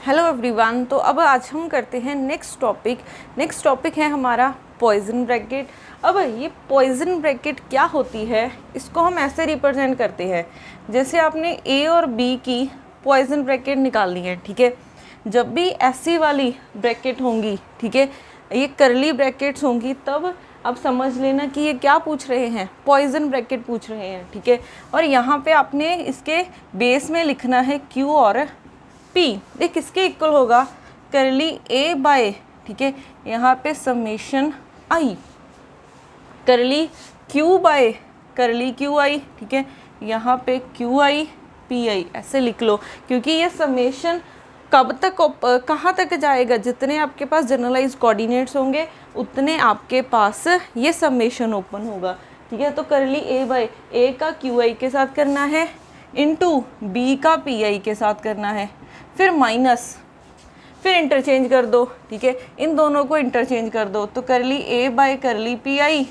Hello everyone. तो अब आज हम करते हैं नेक्स्ट टॉपिक है हमारा पॉइजन ब्रैकेट। अब ये पॉइजन ब्रैकेट क्या होती है, इसको हम ऐसे रिप्रेजेंट करते हैं जैसे आपने ए और बी की पॉइजन ब्रैकेट निकालनी है। ठीक है, जब भी ऐसी वाली ब्रैकेट होंगी, ठीक है, ये करली ब्रैकेट्स होंगी, तब अब समझ लेना कि ये क्या पूछ रहे हैं, पॉइजन ब्रैकेट पूछ रहे हैं। ठीक है, और यहाँ पे आपने इसके बेस में लिखना है क्यू और पी। ये किसके इक्वल होगा, करली ए बाय, ठीक है, यहाँ पे समेशन आई, करली क्यू बाय करली क्यू आई, ठीक है, यहाँ पे क्यू आई पी आई, ऐसे लिख लो, क्योंकि ये समेशन कब तक कहाँ तक जाएगा, जितने आपके पास जनरलाइज कोऑर्डिनेट्स होंगे उतने आपके पास ये समेशन ओपन होगा। ठीक है, तो करली ए बाय ए का क्यू आई के साथ करना है, इनटू बी का पी आई के साथ करना है, फिर माइनस, फिर इंटरचेंज कर दो। ठीक है, इन दोनों को इंटरचेंज कर दो, तो curly A by curly P I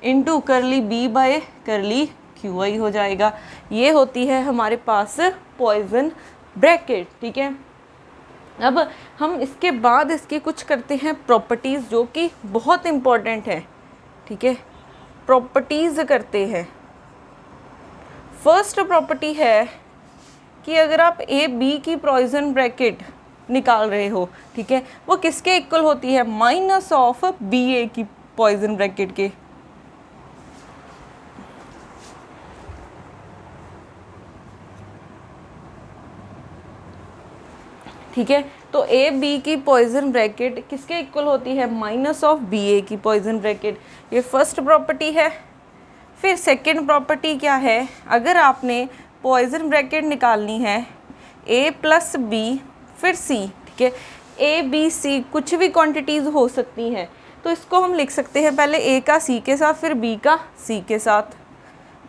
into curly B by curly Q I हो जाएगा। ये होती है हमारे पास पॉइजन ब्रैकेट। ठीक है, अब हम इसके बाद इसकी कुछ करते हैं प्रॉपर्टीज़, जो कि बहुत इम्पॉर्टेंट है। ठीक है, प्रॉपर्टीज़ करते हैं। फर्स्ट प्रॉपर्टी है कि अगर आप ए बी की पॉइजन ब्रैकेट निकाल रहे हो, ठीक है, वो किसके इक्वल होती है, माइनस ऑफ बी ए की पॉइजन ब्रैकेट के। ठीक है, तो ए बी की पॉइजन ब्रैकेट किसके इक्वल होती है, माइनस ऑफ बी ए की पॉइजन ब्रैकेट। ये फर्स्ट प्रॉपर्टी है। फिर सेकंड प्रॉपर्टी क्या है, अगर आपने पॉइजन ब्रैकेट निकालनी है ए प्लस बी फिर सी, ठीक है, ए बी सी कुछ भी क्वांटिटीज़ हो सकती हैं, तो इसको हम लिख सकते हैं पहले ए का सी के साथ, फिर बी का सी के साथ,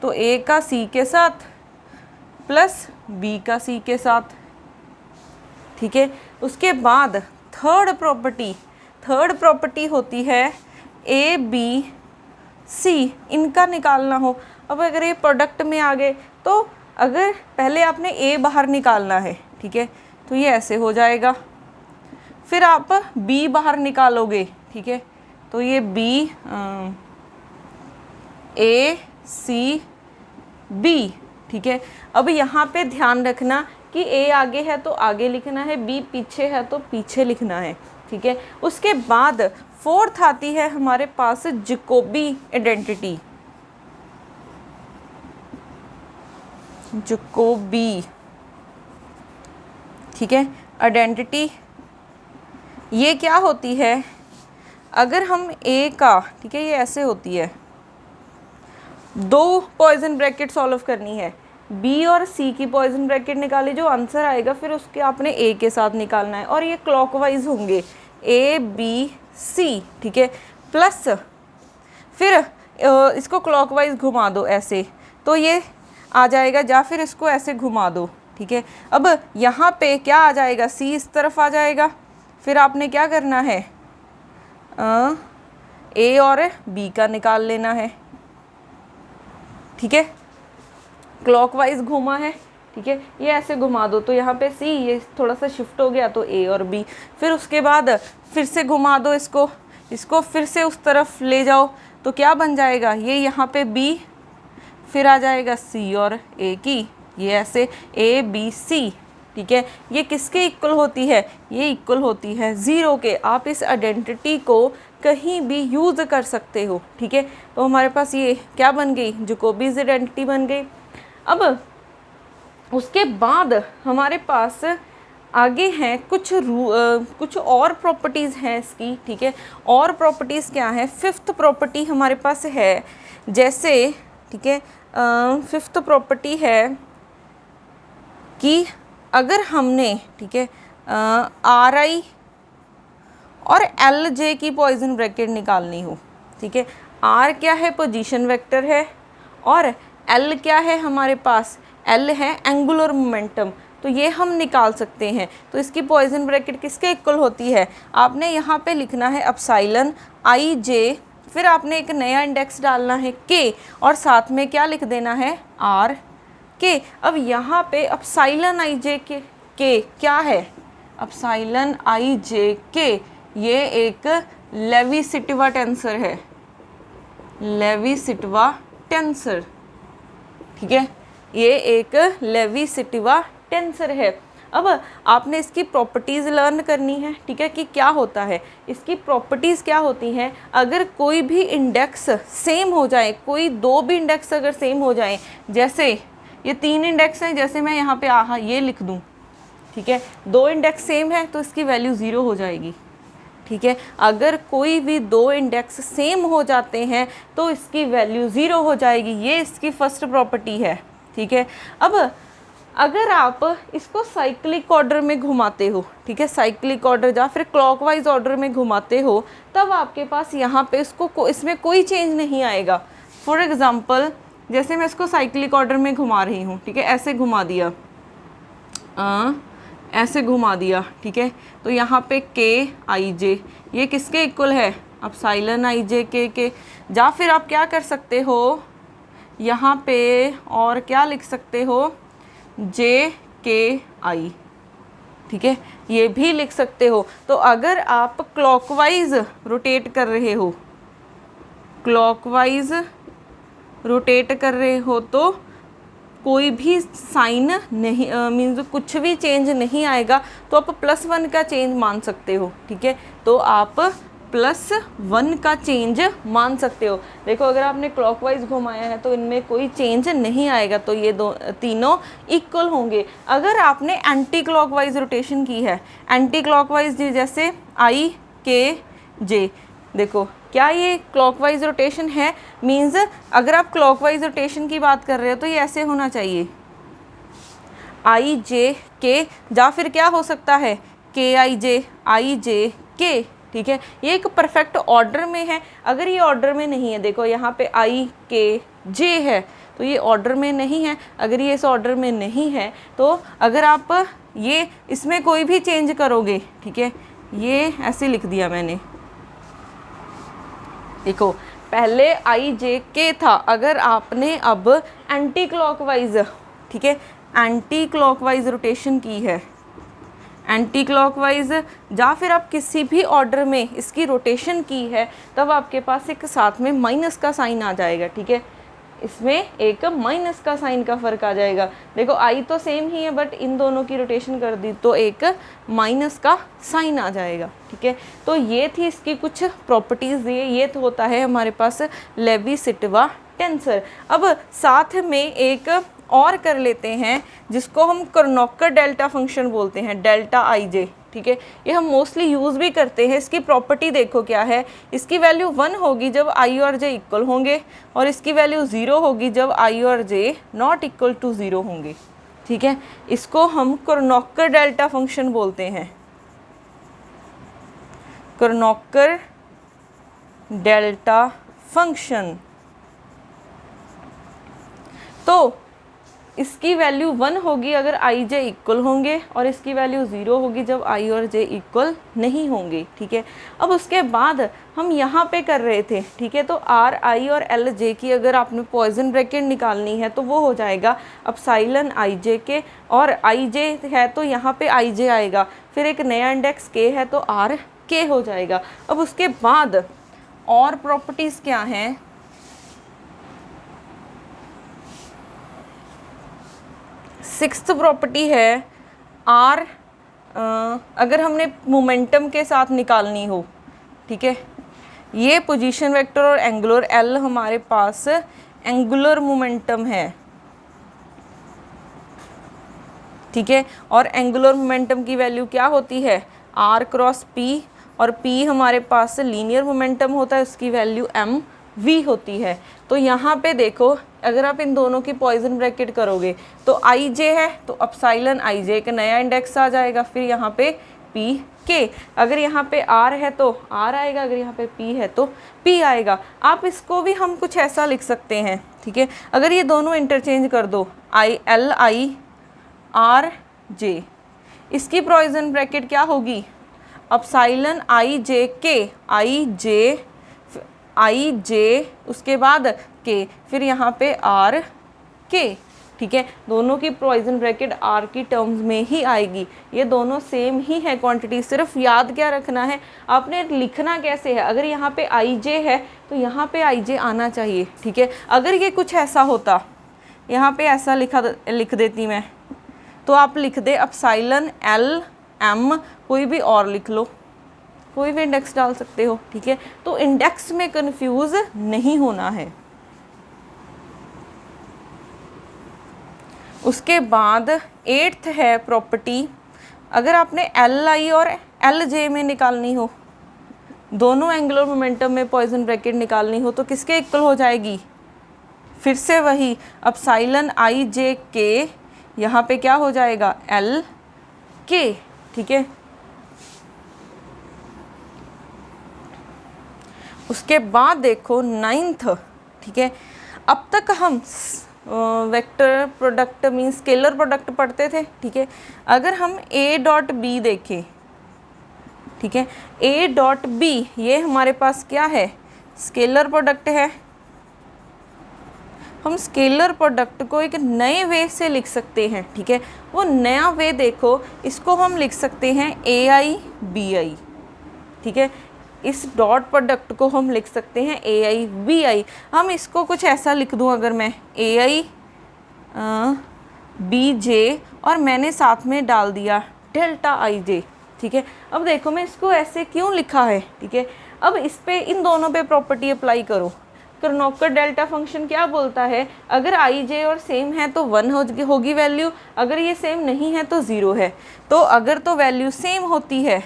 तो ए का सी के साथ प्लस बी का सी के साथ। ठीक है, उसके बाद थर्ड प्रॉपर्टी होती है ए बी सी, इनका निकालना हो। अब अगर ये प्रोडक्ट में आ गए, तो अगर पहले आपने ए बाहर निकालना है, ठीक है, तो ये ऐसे हो जाएगा, फिर आप बी बाहर निकालोगे, ठीक है, तो ये बी ए सी बी। ठीक है, अब यहाँ पे ध्यान रखना कि ए आगे है तो आगे लिखना है, बी पीछे है तो पीछे लिखना है। ठीक है, उसके बाद फोर्थ आती है हमारे पास जैकोबी आइडेंटिटी। जैकोबी, ठीक है, आइडेंटिटी ये क्या होती है, अगर हम ए का, ठीक है, ये ऐसे होती है, दो पॉइजन ब्रैकेट सॉल्व करनी है, बी और सी की पॉइजन ब्रैकेट निकाली, जो आंसर आएगा फिर उसके आपने ए के साथ निकालना है, और ये क्लॉकवाइज होंगे ए बी सी। ठीक है, प्लस फिर इसको क्लॉकवाइज घुमा दो ऐसे, तो ये आ जाएगा, या फिर इसको ऐसे घुमा दो। ठीक है, अब यहाँ पे क्या आ जाएगा, सी इस तरफ आ जाएगा, फिर आपने क्या करना है, ए और बी का निकाल लेना है। ठीक है, क्लॉकवाइज घुमा है, ठीक है, ये ऐसे घुमा दो, तो यहाँ पे सी ये थोड़ा सा शिफ्ट हो गया, तो ए और बी, फिर उसके बाद फिर से घुमा दो इसको फिर से उस तरफ ले जाओ, तो क्या बन जाएगा, ये यहाँ पे बी, फिर आ जाएगा सी और ए की, ये ऐसे ए बी सी। ठीक है, ये किसके इक्वल होती है, ये इक्वल होती है 0 के। आप इस आइडेंटिटी को कहीं भी यूज़ कर सकते हो। ठीक है, तो हमारे पास ये क्या बन गई, जैकोबीज आइडेंटिटी बन गई। अब उसके बाद हमारे पास आगे हैं कुछ और प्रॉपर्टीज़ हैं इसकी। ठीक है, और प्रॉपर्टीज़ क्या है, फिफ्थ प्रॉपर्टी हमारे पास है, जैसे, ठीक है, फिफ्थ प्रॉपर्टी है कि अगर हमने, ठीक है, आर आई और एल जे की पॉइजन ब्रैकेट निकालनी हो, ठीक है, आर क्या है, पोजीशन वेक्टर है, और एल क्या है हमारे पास, एल है एंगुलर मोमेंटम, तो ये हम निकाल सकते हैं। तो इसकी पॉइजन ब्रैकेट किसके इक्वल होती है, आपने यहाँ पे लिखना है एप्सिलॉन आई जे, फिर आपने एक नया इंडेक्स डालना है के, और साथ में क्या लिख देना है, आर के। अब यहाँ पे एप्सिलॉन आई जे के क्या है, अपसाइलन आई जे के, ये एक लेवी-सिटवा टेंसर है, लेवी-सिटवा टेंसर, ठीक है, ये एक लेवी-सिटवा टेंसर है। अब आपने इसकी प्रॉपर्टीज़ लर्न करनी है, ठीक है, कि क्या होता है, इसकी प्रॉपर्टीज़ क्या होती हैं। अगर कोई भी इंडेक्स सेम हो जाए, कोई दो भी इंडेक्स अगर सेम हो जाए, जैसे ये 3 इंडेक्स हैं, जैसे मैं यहाँ पे ये लिख दूँ, ठीक है, 2 इंडेक्स सेम है तो इसकी वैल्यू 0 हो जाएगी, ठीक है। अगर कोई भी 2 इंडेक्स सेम हो जाते हैं तो इसकी वैल्यू 0 हो जाएगी, ये इसकी फर्स्ट प्रॉपर्टी है, ठीक है। अब अगर आप इसको साइक्लिक ऑर्डर में घुमाते हो, ठीक है, साइक्लिक ऑर्डर या फिर क्लॉकवाइज ऑर्डर में घुमाते हो, तब आपके पास यहाँ पे इसमें कोई चेंज नहीं आएगा। फॉर एग्ज़ाम्पल जैसे मैं इसको साइक्लिक ऑर्डर में घुमा रही हूँ, ठीक है, ऐसे घुमा दिया, ऐसे घुमा दिया, ठीक है, तो यहाँ पे के आई जे ये किसके इक्वल है, अपसाइलन आई जे के। या फिर आप क्या कर सकते हो, यहाँ पे और क्या लिख सकते हो, जे के आई, ठीक है, ये भी लिख सकते हो। तो अगर आप क्लॉकवाइज रोटेट कर रहे हो, क्लॉकवाइज रोटेट कर रहे हो तो कोई भी साइन नहीं मीन्स कुछ भी चेंज नहीं आएगा, तो आप +1 का चेंज मान सकते हो, ठीक है। तो आप +1 का चेंज मान सकते हो। देखो अगर आपने क्लॉकवाइज घुमाया है तो इनमें कोई चेंज नहीं आएगा, तो ये तीनों इक्वल होंगे। अगर आपने एंटी क्लॉकवाइज रोटेशन की है, एंटी क्लॉकवाइज जैसे आई के जे, देखो क्या ये क्लॉकवाइज रोटेशन है, मीन्स अगर आप क्लॉकवाइज रोटेशन की बात कर रहे हो तो ये ऐसे होना चाहिए, आई जे के, या फिर क्या हो सकता है, के आई जे के, ठीक है। ये एक परफेक्ट ऑर्डर में है। अगर ये ऑर्डर में नहीं है, देखो यहाँ पे आई के जे है तो ये ऑर्डर में नहीं है। अगर ये इस ऑर्डर में नहीं है तो अगर आप ये इसमें कोई भी चेंज करोगे, ठीक है, ये ऐसे लिख दिया मैंने, देखो पहले आई जे के था, अगर आपने अब एंटी क्लॉकवाइज, ठीक है, एंटी क्लॉकवाइज रोटेशन की है, एंटी क्लॉकवाइज, या फिर आप किसी भी ऑर्डर में इसकी रोटेशन की है, तब आपके पास एक साथ में माइनस का साइन आ जाएगा, ठीक है, इसमें एक माइनस का साइन का फ़र्क आ जाएगा। देखो आई तो सेम ही है बट इन दोनों की रोटेशन कर दी तो एक माइनस का साइन आ जाएगा, ठीक है। तो ये थी इसकी कुछ प्रॉपर्टीज़, ये तो होता है हमारे पास लेवी-सिटवा टेंसर। अब साथ में एक और कर लेते हैं जिसको हम कर्नोकर डेल्टा फंक्शन बोलते हैं, डेल्टा आई जे, ठीक है, ये हम मोस्टली यूज़ भी करते हैं। इसकी प्रॉपर्टी देखो क्या है, इसकी वैल्यू 1 होगी जब आई और जे इक्वल होंगे, और इसकी वैल्यू 0 होगी जब आई और जे नॉट इक्वल टू 0 होंगे, ठीक है। इसको हम कर्नोकर डेल्टा फंक्शन बोलते हैं, कर्नोकर डेल्टा फंक्शन। तो इसकी वैल्यू 1 होगी अगर आई जे इक्वल होंगे, और इसकी वैल्यू 0 होगी जब आई और जे इक्वल नहीं होंगे, ठीक है। अब उसके बाद हम यहाँ पे कर रहे थे, ठीक है, तो आर आई और एल जे की अगर आपने पॉइजन ब्रैकेट निकालनी है तो वो हो जाएगा अपसाइलन आई जे के, और आई जे है तो यहाँ पे आई जे आएगा, फिर एक नया इंडेक्स के है तो आर के हो जाएगा। अब उसके बाद और प्रॉपर्टीज़ क्या हैं, सिक्स्थ प्रॉपर्टी है आर, अगर हमने मोमेंटम के साथ निकालनी हो, ठीक है, ये पोजीशन वेक्टर और एंगुलर एल हमारे पास एंगुलर मोमेंटम है, ठीक है, और एंगुलर मोमेंटम की वैल्यू क्या होती है, आर क्रॉस पी, और पी हमारे पास लीनियर मोमेंटम होता है, उसकी वैल्यू एम वी होती है। तो यहाँ पे देखो अगर आप इन दोनों की पॉइजन ब्रैकेट करोगे तो आई जे है तो अपसाइलन आई जे का नया इंडेक्स आ जाएगा, फिर यहाँ पे पी के, अगर यहाँ पे आर है तो आर आएगा, अगर यहाँ पे पी है तो पी आएगा। आप इसको भी हम कुछ ऐसा लिख सकते हैं, ठीक है, अगर ये दोनों इंटरचेंज कर दो, I L I R J, इसकी पॉइजन ब्रैकेट क्या होगी, अपसाइलन आई जे के, आई जे उसके बाद के, फिर यहाँ पे आर के, ठीक है, दोनों की पॉइजन ब्रैकेट आर की टर्म्स में ही आएगी, ये दोनों सेम ही है क्वांटिटी। सिर्फ याद क्या रखना है, आपने लिखना कैसे है, अगर यहाँ पे आई जे है तो यहाँ पे आई जे आना चाहिए, ठीक है। अगर ये कुछ ऐसा होता, यहाँ पे ऐसा लिख देती मैं, तो आप लिख दे एप्सिलॉन एल एम, कोई भी और लिख लो, कोई भी इंडेक्स डाल सकते हो, ठीक है। तो इंडेक्स में कंफ्यूज नहीं होना है। उसके बाद 8th है प्रॉपर्टी, अगर आपने एल आई और एल जे में निकालनी हो, दोनों एंगुलर मोमेंटम में पॉइजन ब्रैकेट निकालनी हो, तो किसके इक्वल हो जाएगी, फिर से वही एप्सिलॉन आई जे के, यहाँ पे क्या हो जाएगा एल के, ठीक है। उसके बाद देखो 9th, ठीक है। अब तक हम vector product mean scalar product पढ़ते थे, ठीक है। अगर हम ए डॉट बी देखें, ठीक है, ए डॉट बी ये हमारे पास क्या है, स्केलर प्रोडक्ट है। हम स्केलर प्रोडक्ट को एक नए वे से लिख सकते हैं, ठीक है। वो नया वे देखो, इसको हम लिख सकते हैं ए आई बी आई, ठीक है। इस डॉट प्रोडक्ट को हम लिख सकते हैं ए आई बी आई। हम इसको कुछ ऐसा लिख दूं, अगर मैं ए आई बी जे और मैंने साथ में डाल दिया डेल्टा आई जे, ठीक है। अब देखो मैं इसको ऐसे क्यों लिखा है, ठीक है। अब इस पे इन दोनों पे प्रॉपर्टी अप्लाई करो। कर्नोकर डेल्टा फंक्शन क्या बोलता है, अगर आई जे और सेम है तो 1 होगी वैल्यू, अगर ये सेम नहीं है तो 0 है। तो अगर तो वैल्यू सेम होती है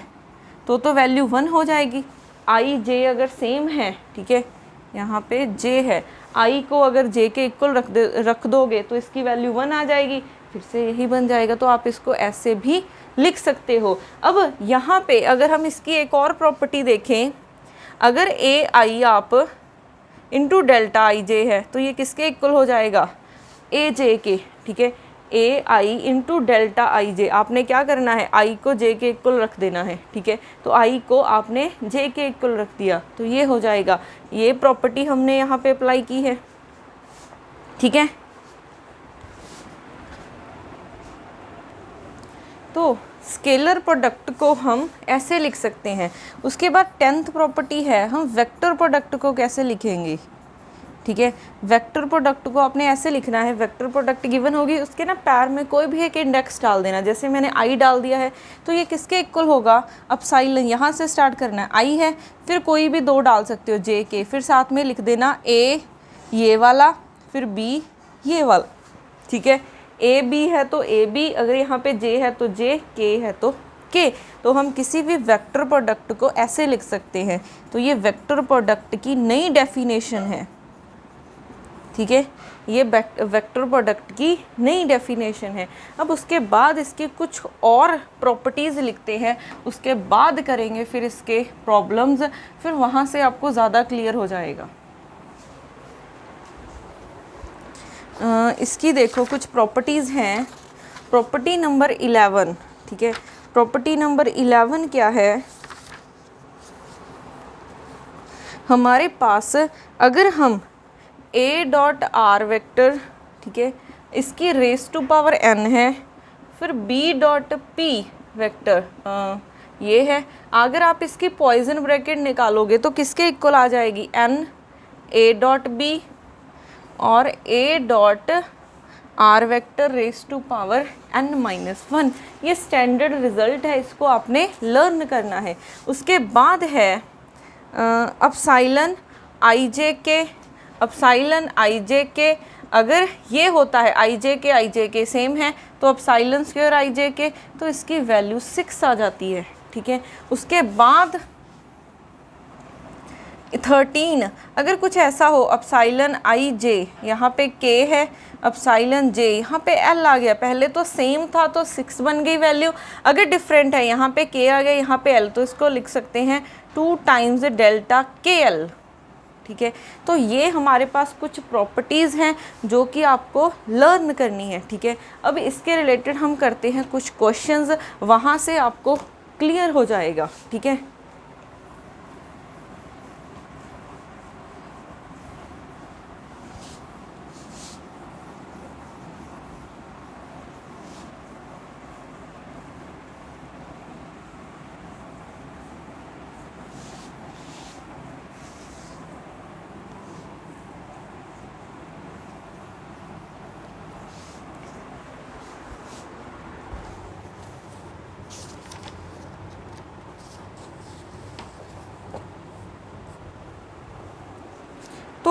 तो वैल्यू 1 हो जाएगी। आई जे अगर सेम है, ठीक है, यहाँ पे जे है, आई को अगर जे के इक्वल रख दोगे तो इसकी वैल्यू 1 आ जाएगी, फिर से यही बन जाएगा। तो आप इसको ऐसे भी लिख सकते हो। अब यहाँ पे अगर हम इसकी एक और प्रॉपर्टी देखें, अगर ए आई आप इंटू डेल्टा आई जे है तो ये किसके इक्वल हो जाएगा, ए जे के, ठीक है। ए आई इंटू डेल्टा आई जे, आपने क्या करना है, आई को जे के इक्वल रख देना है, ठीक है। तो आई को आपने जे के इक्वल रख दिया तो ये हो जाएगा। ये प्रॉपर्टी हमने यहाँ पे अप्लाई की है, ठीक है। तो स्केलर प्रोडक्ट को हम ऐसे लिख सकते हैं। उसके बाद 10th प्रॉपर्टी है, हम वेक्टर प्रोडक्ट को कैसे लिखेंगे, ठीक है। वेक्टर प्रोडक्ट को आपने ऐसे लिखना है, वेक्टर प्रोडक्ट गिवन होगी, उसके ना पैर में कोई भी एक इंडेक्स डाल देना। जैसे मैंने आई डाल दिया है तो ये किसके इक्वल होगा, एप्सिलॉन, यहाँ से स्टार्ट करना है, आई है, फिर कोई भी 2 डाल सकते हो जे के, फिर साथ में लिख देना ए ये वाला, फिर बी ये वाला, ठीक है। ए बी है तो ए बी, अगर यहाँ पे जे है तो जे, के है तो के। तो हम किसी भी वेक्टर प्रोडक्ट को ऐसे लिख सकते हैं। तो ये वेक्टर प्रोडक्ट की नई डेफिनेशन है, ठीक है। ये वेक्टर प्रोडक्ट की नई डेफिनेशन है। अब उसके बाद इसकी कुछ और प्रॉपर्टीज़ लिखते हैं, उसके बाद करेंगे फिर इसके प्रॉब्लम्स, फिर वहाँ से आपको ज़्यादा क्लियर हो जाएगा। इसकी देखो कुछ प्रॉपर्टीज़ हैं। प्रॉपर्टी नंबर 11, ठीक है। प्रॉपर्टी नंबर 11 क्या है, हमारे पास अगर हम ए डॉट आर वेक्टर, ठीक है, इसकी रेस टू पावर n है, फिर बी डॉट पी वेक्टर ये है, अगर आप इसकी पॉइजन ब्रैकेट निकालोगे तो किसके इक्वल आ जाएगी, n ए डॉट बी और A dot R vector raise to power n-1। ये स्टैंडर्ड रिजल्ट है, इसको आपने लर्न करना है। उसके बाद है एप्सिलॉन आई जे के, एप्सिलॉन आई जे के, अगर ये होता है आई जे के सेम है तो एप्सिलॉन स्क्वायर आई जे के, तो इसकी वैल्यू 6 आ जाती है, ठीक है। उसके बाद 13, अगर कुछ ऐसा हो एप्सिलॉन आई जे, यहाँ पे के है, एप्सिलॉन जे यहाँ पे एल आ गया, पहले तो सेम था तो 6 बन गई वैल्यू, अगर डिफरेंट है यहाँ पे के आ गया यहाँ पे एल, तो इसको लिख सकते हैं 2 टाइम्स डेल्टा के एल, ठीक है। तो ये हमारे पास कुछ प्रॉपर्टीज़ हैं जो कि आपको लर्न करनी है, ठीक है। अब इसके रिलेटेड हम करते हैं कुछ क्वेश्चंस, वहाँ से आपको क्लियर हो जाएगा, ठीक है।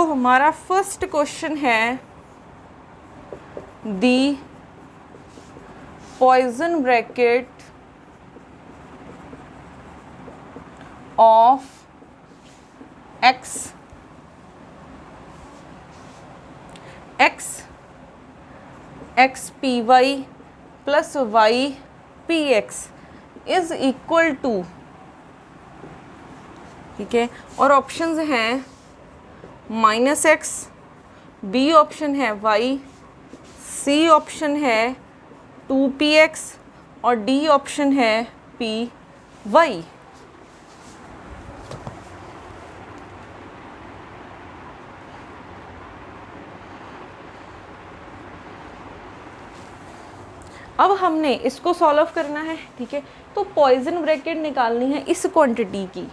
तो हमारा फर्स्ट क्वेश्चन है the Poisson bracket of x P Y plus Y P X is equal to, ठीक है, और ऑप्शंस हैं -x, बी ऑप्शन है y, सी ऑप्शन है 2px और डी ऑप्शन है py। अब हमने इसको सॉल्व करना है, ठीक है। तो पॉइजन ब्रैकेट निकालनी है इस क्वांटिटी की,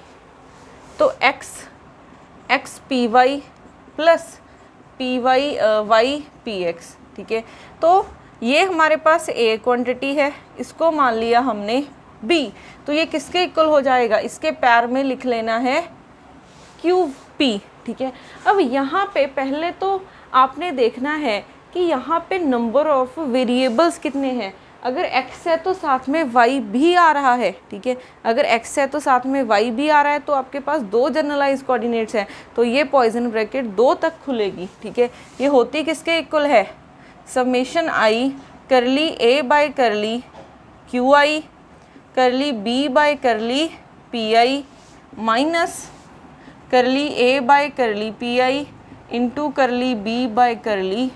तो x P Y plus P Y Y P X, ठीक है। तो ये हमारे पास ए क्वांटिटी है, इसको मान लिया हमने b, तो ये किसके इक्वल हो जाएगा, इसके पैर में लिख लेना है क्यू पी, ठीक है। अब यहाँ पे पहले तो आपने देखना है कि यहाँ पे नंबर ऑफ वेरिएबल्स कितने हैं। अगर x है तो साथ में y भी आ रहा है, ठीक है। अगर x है तो साथ में y भी आ रहा है, तो आपके पास 2 जनरलाइज कोऑर्डिनेट्स हैं, तो ये पॉइजन ब्रैकेट 2 तक खुलेगी, ठीक है। ये होती किसके इक्वल है, समेशन i करली a बाय करली क्यू आई करली b by curly P I minus curly a by curly P I into करली b बाय करली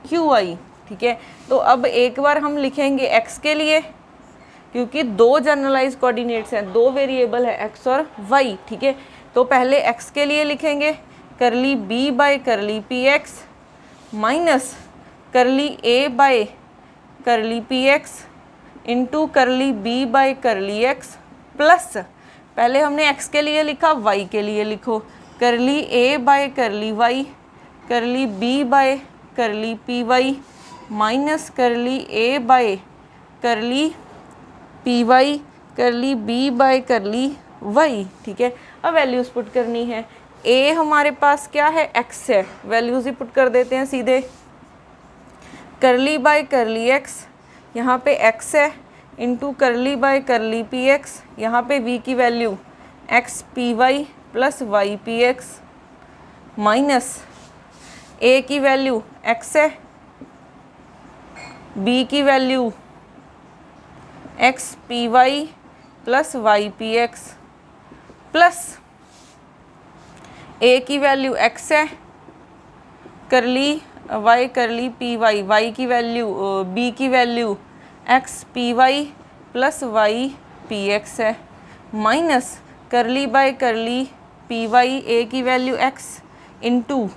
क्यू आई, ठीक है। तो अब एक बार हम लिखेंगे x के लिए, क्योंकि 2 जनरलाइज कोऑर्डिनेट्स हैं, 2 वेरिएबल है x और y, ठीक है। तो पहले x के लिए लिखेंगे करली b by curly P X minus curly a by curly P x into करली b बाय करली x प्लस, पहले हमने x के लिए लिखा, y के लिए लिखो curly a by curly y curly b by curly P Y minus curly a by curly P Y curly b by curly y, ठीक है। अब वैल्यूज़ पुट करनी है, a हमारे पास क्या है, x है, वैल्यूज़ ही पुट कर देते हैं सीधे, करली बाय करली x, यहाँ पे x है, इंटू करली बाय करली पी एक्स, यहाँ पे v की value x P Y plus Y P X minus a की वैल्यू x है, b की value x P Y plus Y P X plus a की वैल्यू x है, curly y curly P Y, y की value b की value x P Y plus Y P X है minus curly by curly P Y, a की value x into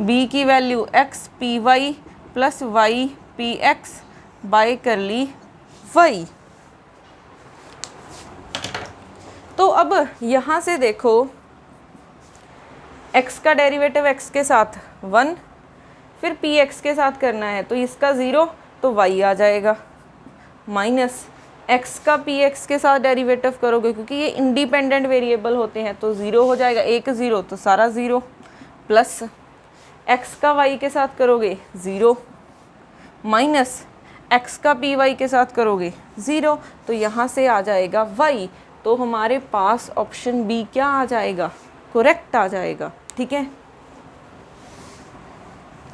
b की value x P Y plus Y P X by curly y। तो अब यहाँ से देखो x का derivative x के साथ 1, फिर पी एक्स के साथ करना है, तो इसका 0 तो y आ जाएगा, माइनस x का पी एक्स के साथ डेरिवेटिव करोगे, क्योंकि ये इंडिपेंडेंट वेरिएबल होते हैं, तो 0 हो जाएगा, 1 0 तो सारा 0, प्लस x का y के साथ करोगे 0 माइनस x का पी वाई के साथ करोगे 0, तो यहाँ से आ जाएगा y। तो हमारे पास ऑप्शन बी क्या आ जाएगा, करेक्ट आ जाएगा, ठीक है।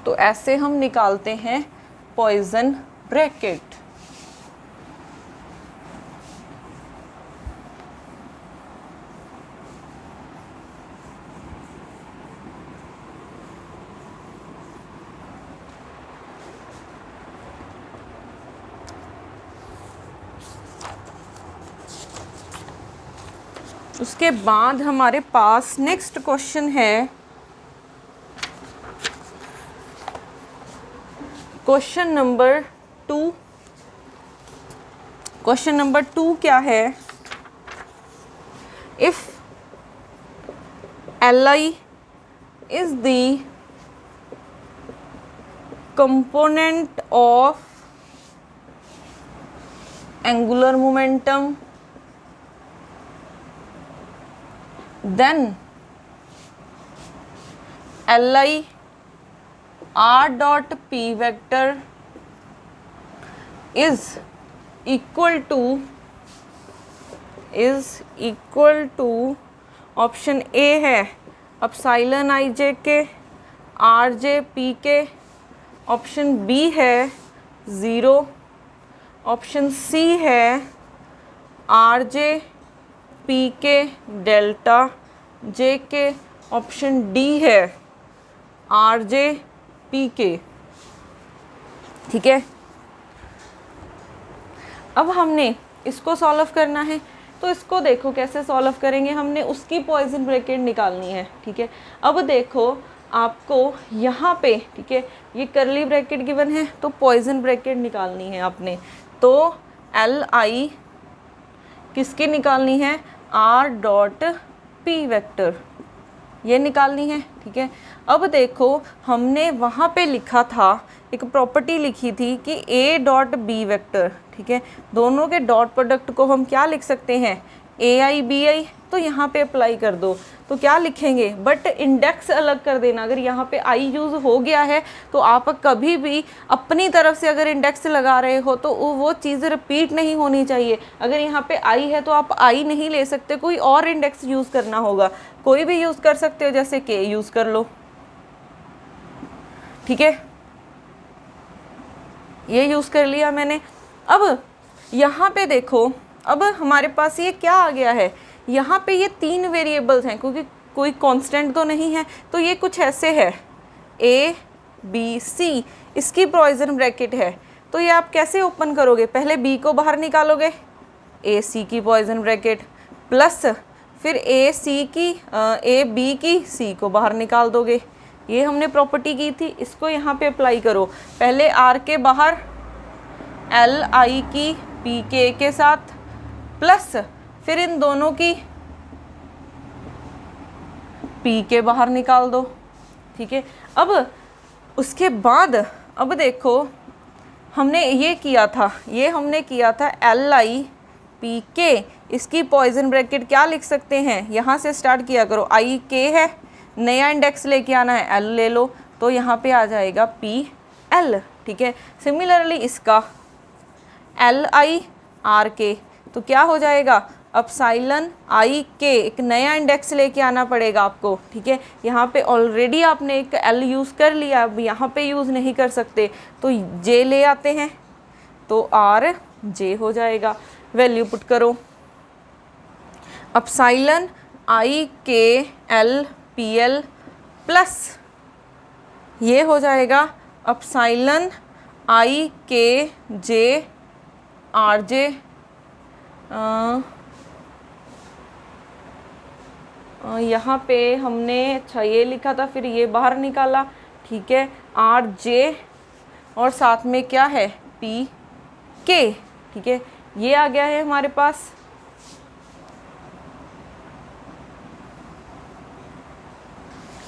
तो ऐसे हम निकालते हैं पॉइजन ब्रैकेट। उसके बाद हमारे पास नेक्स्ट क्वेश्चन है, क्वेश्चन नंबर 2। क्वेश्चन नंबर 2 क्या है, if Li is the component of angular momentum, then L I R dot P vector is equal to option A है epsilon I J K R J P K, option B है 0, option C है R J P K delta J K, option D है R J P K. ठीक है, अब हमने इसको solve करना है, तो इसको देखो कैसे सॉल्व करेंगे, हमने उसकी पॉइजन ब्रैकेट निकालनी है। ठीक है, अब देखो आपको यहाँ पे, ठीक है, ये करली ब्रैकेट गिवन है तो पॉइजन ब्रैकेट निकालनी है आपने, तो एल आई किसकी निकालनी है, आर डॉट पी वेक्टर, ये निकालनी है। ठीक है, अब देखो हमने वहाँ पे लिखा था, एक प्रॉपर्टी लिखी थी कि ए डॉट बी वेक्टर, ठीक है, दोनों के डॉट प्रोडक्ट को हम क्या लिख सकते हैं, ए आई बी आई, तो यहाँ पे अप्लाई कर दो, तो क्या लिखेंगे, बट इंडेक्स अलग कर देना। अगर यहाँ पे आई यूज़ हो गया है तो आप कभी भी अपनी तरफ से अगर इंडेक्स लगा रहे हो तो वो चीज़ रिपीट नहीं होनी चाहिए। अगर यहाँ पे आई है तो आप आई नहीं ले सकते, कोई और इंडेक्स यूज़ करना होगा, कोई भी यूज़ कर सकते हो, जैसे के यूज़ कर लो। ठीक है, ये यूज़ कर लिया मैंने। अब यहाँ पे देखो, अब हमारे पास ये क्या आ गया है, यहाँ पे ये 3 वेरिएबल्स हैं, क्योंकि कोई कांस्टेंट तो नहीं है, तो ये कुछ ऐसे है ए बी सी, इसकी पॉइजन ब्रैकेट है। तो ये आप कैसे ओपन करोगे, पहले बी को बाहर निकालोगे, ए सी की पॉइजन ब्रैकेट, प्लस फिर ए सी की ए बी की सी को बाहर निकाल दोगे। ये हमने प्रॉपर्टी की थी, इसको यहाँ पे अप्लाई करो, पहले आर के बाहर एल आई की पी के साथ, प्लस फिर इन दोनों की पी के बाहर निकाल दो। ठीक है, अब उसके बाद अब देखो हमने ये किया था, ये हमने किया था एल आई पी के, इसकी पॉइजन ब्रैकेट क्या लिख सकते हैं, यहाँ से स्टार्ट किया करो, आई के है, नया इंडेक्स लेके आना है, एल ले लो, तो यहाँ पे आ जाएगा पी एल। ठीक है, सिमिलरली इसका एल आई आर के, तो क्या हो जाएगा, एप्सिलॉन आई के, एक नया इंडेक्स लेके आना पड़ेगा आपको। ठीक है, यहाँ पे ऑलरेडी आपने एक एल यूज़ कर लिया, अब यहाँ पे यूज़ नहीं कर सकते, तो जे ले आते हैं, तो आर जे हो जाएगा। वैल्यू पुट करो, एप्सिलॉन आई के एल पी एल प्लस ये हो जाएगा एप्सिलॉन आई के जे आर जे, यहाँ पे हमने अच्छा ये लिखा था, फिर ये बाहर निकाला। ठीक है, आर जे और साथ में क्या है, पी के। ठीक है, ये आ गया है हमारे पास।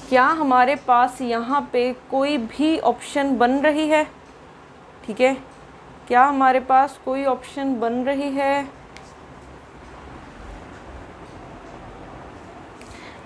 क्या हमारे पास यहाँ पे कोई भी ऑप्शन बन रही है, ठीक है, क्या हमारे पास कोई ऑप्शन बन रही है।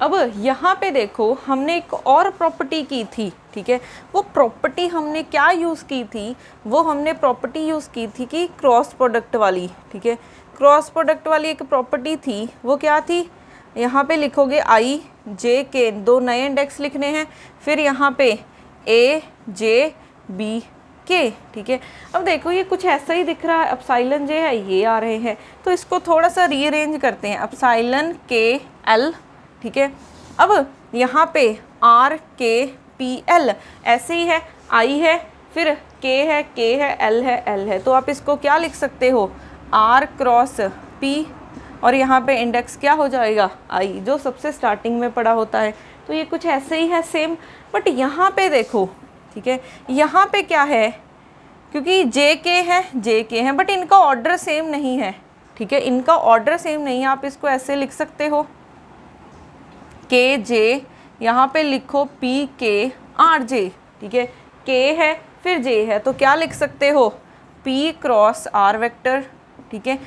अब यहाँ पे देखो हमने एक और प्रॉपर्टी की थी, ठीक है, वो प्रॉपर्टी हमने क्या यूज़ की थी, वो हमने प्रॉपर्टी यूज़ की थी कि क्रॉस प्रोडक्ट वाली। ठीक है, क्रॉस प्रोडक्ट वाली एक प्रॉपर्टी थी, वो क्या थी, यहाँ पे लिखोगे आई जे के, 2 नए इंडेक्स लिखने हैं, फिर यहाँ पे ए जे बी के। ठीक है, अब देखो ये कुछ ऐसा ही दिख रहा है, एप्सिलॉन जे है, ये आ रहे हैं, तो इसको थोड़ा सा रीअरेंज करते हैं, एप्सिलॉन के एल। ठीक है, अब यहाँ पे आर के पी एल ऐसे ही है, आई है, फिर के है, एल है, तो आप इसको क्या लिख सकते हो, आर क्रॉस पी, और यहाँ पे इंडेक्स क्या हो जाएगा, आई, जो सबसे स्टार्टिंग में पड़ा होता है। तो ये कुछ ऐसे ही है सेम, बट यहाँ पे देखो, ठीक है, यहाँ पे क्या है, क्योंकि जे के हैं, बट इनका ऑर्डर सेम नहीं है। ठीक है, इनका ऑर्डर सेम नहीं है, आप इसको ऐसे लिख सकते हो, के जे, यहाँ पे लिखो पी के आर जे। ठीक है, के है फिर जे है, तो क्या लिख सकते हो, पी क्रॉस आर वेक्टर। ठीक है,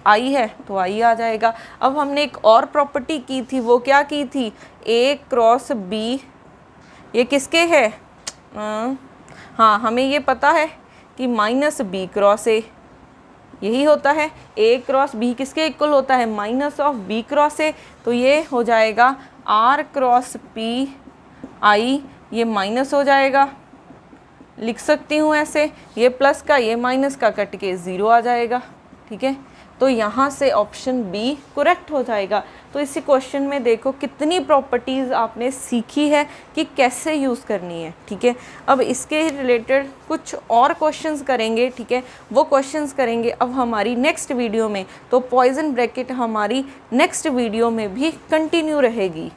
आई है तो आई आ जाएगा। अब हमने एक और प्रॉपर्टी की थी, वो क्या की थी, ए क्रॉस बी ये किसके है? हाँ, हमें ये पता है कि माइनस बी क्रॉस ए, यही होता है। ए क्रॉस बी किसके इक्वल होता है? Minus of B cross A. तो ये हो जाएगा आर क्रॉस पी आई, ये माइनस हो जाएगा, लिख सकती हूँ ऐसे, ये प्लस का ये माइनस का कट के 0 आ जाएगा। ठीक है, तो यहाँ से ऑप्शन बी करेक्ट हो जाएगा। तो इसी क्वेश्चन में देखो कितनी प्रॉपर्टीज़ आपने सीखी है कि कैसे यूज़ करनी है। ठीक है, अब इसके रिलेटेड कुछ और क्वेश्चंस करेंगे। ठीक है, वो क्वेश्चंस करेंगे अब हमारी नेक्स्ट वीडियो में। तो पॉइजन ब्रैकेट हमारी नेक्स्ट वीडियो में भी कंटिन्यू रहेगी।